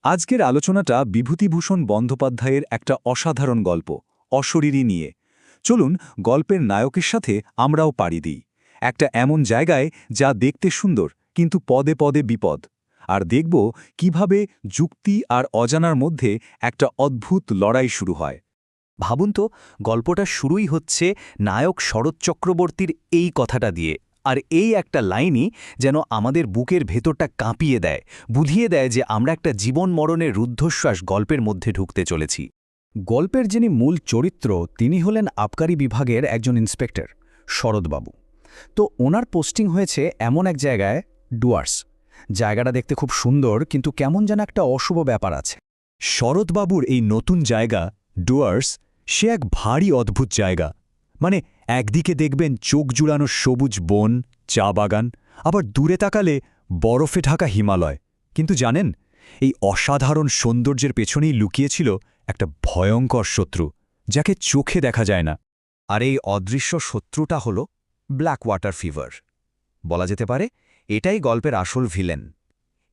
আজকের আলোচনাটা বিভূতিভূষণ বন্দ্যোপাধ্যায়ের একটা অসাধারণ গল্প অশরীরী নিয়ে। চলুন গল্পের নায়কের সাথে আমরাও পাড়ি দিই একটা এমন জায়গায় যা দেখতে সুন্দর কিন্তু পদে পদে বিপদ। আর দেখব কিভাবে যুক্তি আর অজানার মধ্যে একটা অদ্ভুত লড়াই শুরু হয়। ভাবুন তো, গল্পটা শুরুই হচ্ছে নায়ক শরৎ চক্রবর্তীর এই কথাটা দিয়ে, আর এই একটা লাইনই যেন আমাদের বুকের ভেতরটা কাঁপিয়ে দেয়, বুঝিয়ে দেয় যে আমরা একটা জীবন মরণের রুদ্ধশ্বাস গল্পের মধ্যে ঢুকতে চলেছি। গল্পের যিনি মূল চরিত্র তিনি হলেন আবকারি বিভাগের একজন ইন্সপেক্টর শরৎবাবু। তো ওনার পোস্টিং হয়েছে এমন এক জায়গায়, ডুয়ার্স। জায়গাটা দেখতে খুব সুন্দর, কিন্তু কেমন যেন একটা অশুভ ব্যাপার আছে। শরৎবাবুর এই নতুন জায়গা ডুয়ার্স, সে এক ভারী অদ্ভুত জায়গা। মানে একদিকে দেখবেন চোখ জুড়ানো সবুজ বন, চা বাগান, আবার দূরে তাকালে বরফে ঢাকা হিমালয়। কিন্তু জানেন, এই অসাধারণ সৌন্দর্যের পেছনেই লুকিয়েছিল একটা ভয়ঙ্কর শত্রু, যাকে চোখে দেখা যায় না। আর এই অদৃশ্য শত্রুটা হল ব্ল্যাক ওয়াটার ফিভার। বলা যেতে পারে এটাই গল্পের আসল ভিলেন।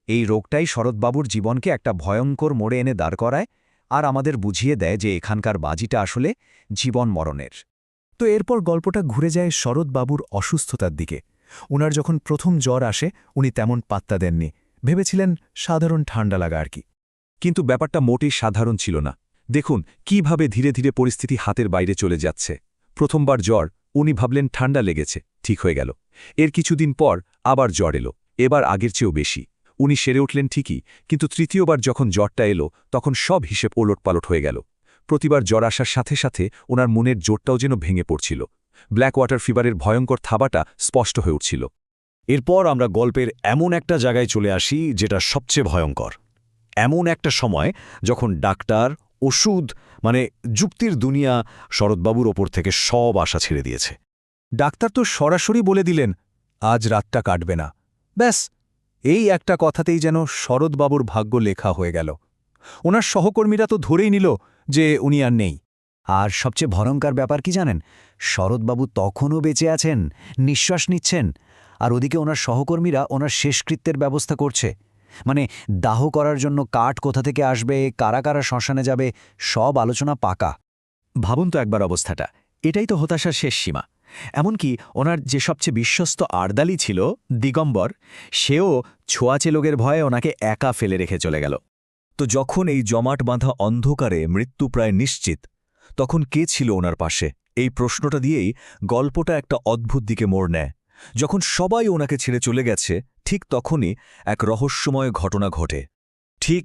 এই রোগটাই শরৎবাবুর জীবনকে একটা ভয়ঙ্কর মোড়ে এনে দাঁড় করায় আর আমাদের বুঝিয়ে দেয় যে এখানকার বাজিটা আসলে জীবন মরণের। তো এরপর গল্পটা ঘুরে যায় শরৎবাবুর অসুস্থতার দিকে। ওনার যখন প্রথম জ্বর আসে উনি তেমন পাত্তা দেননি, ভেবেছিলেন সাধারণ ঠান্ডা লাগা আর কি। কিন্তু ব্যাপারটা মোটেই সাধারণ ছিল না। দেখুন কিভাবে ধীরে ধীরে পরিস্থিতি হাতের বাইরে চলে যাচ্ছে। প্রথমবার জ্বর, উনি ভাবলেন ঠান্ডা লেগেছে, ঠিক হয়ে গেল। এর কিছুদিন পর আবার জ্বর এলো, এবার আগের চেয়েও বেশি। উনি সেরে উঠলেন ঠিকই, কিন্তু তৃতীয়বার যখন জ্বরটা এলো তখন সব হিসেব ওলটপালট হয়ে গেল। প্রতিবার জ্বর আসার সাথে সাথে ওনার মনের জোরটাও যেন ভেঙে পড়ছিল। ব্ল্যাক ওয়াটার ফিভারের ভয়ঙ্কর থাবাটা স্পষ্ট হয়ে উঠছিল। এরপর আমরা গল্পের এমন একটা জায়গায় চলে আসি যেটা সবচেয়ে ভয়ঙ্কর। এমন একটা সময় যখন ডাক্তার, ওষুধ মানে যুক্তির দুনিয়া শরৎবাবুর ওপর থেকে সব আশা ছেড়ে দিয়েছে। ডাক্তার তো সরাসরি বলে দিলেন, আজ রাতটা কাটবে না। ব্যাস, এই একটা কথাতেই যেন শরৎবাবুর ভাগ্য লেখা হয়ে গেল। ওনার সহকর্মীরা তো ধরেই নিল যে উনি আর নেই। আর সবচেয়ে ভয়ঙ্কর ব্যাপার কি জানেন? শরৎবাবু তখনও বেঁচে আছেন, নিঃশ্বাস নিচ্ছেন, আর ওদিকে ওনার সহকর্মীরা ওনার শেষকৃত্যের ব্যবস্থা করছে। মানে দাহ করার জন্য কাঠ কোথা থেকে আসবে, কারা কারা শ্মশানে যাবে, সব আলোচনা পাকা। ভাবুন তো একবার অবস্থাটা। এটাই তো হতাশার শেষ সীমা। এমনকি ওনার যে সবচেয়ে বিশ্বস্ত আর্দালি ছিল দিগম্বর, সেও ছোঁয়াচে লোকের ভয়ে ওনাকে একা ফেলে রেখে চলে গেল। তো যখন এই জমাট বাঁধা অন্ধকারে মৃত্যু প্রায় নিশ্চিত, তখন কে ছিল ওনার পাশে? এই প্রশ্নটা দিয়েই গল্পটা একটা অদ্ভুত দিকে মোড় নেয়। যখন সবাই ওনাকে ছেড়ে চলে গেছে, ঠিক তখনই এক রহস্যময় ঘটনা ঘটে। ঠিক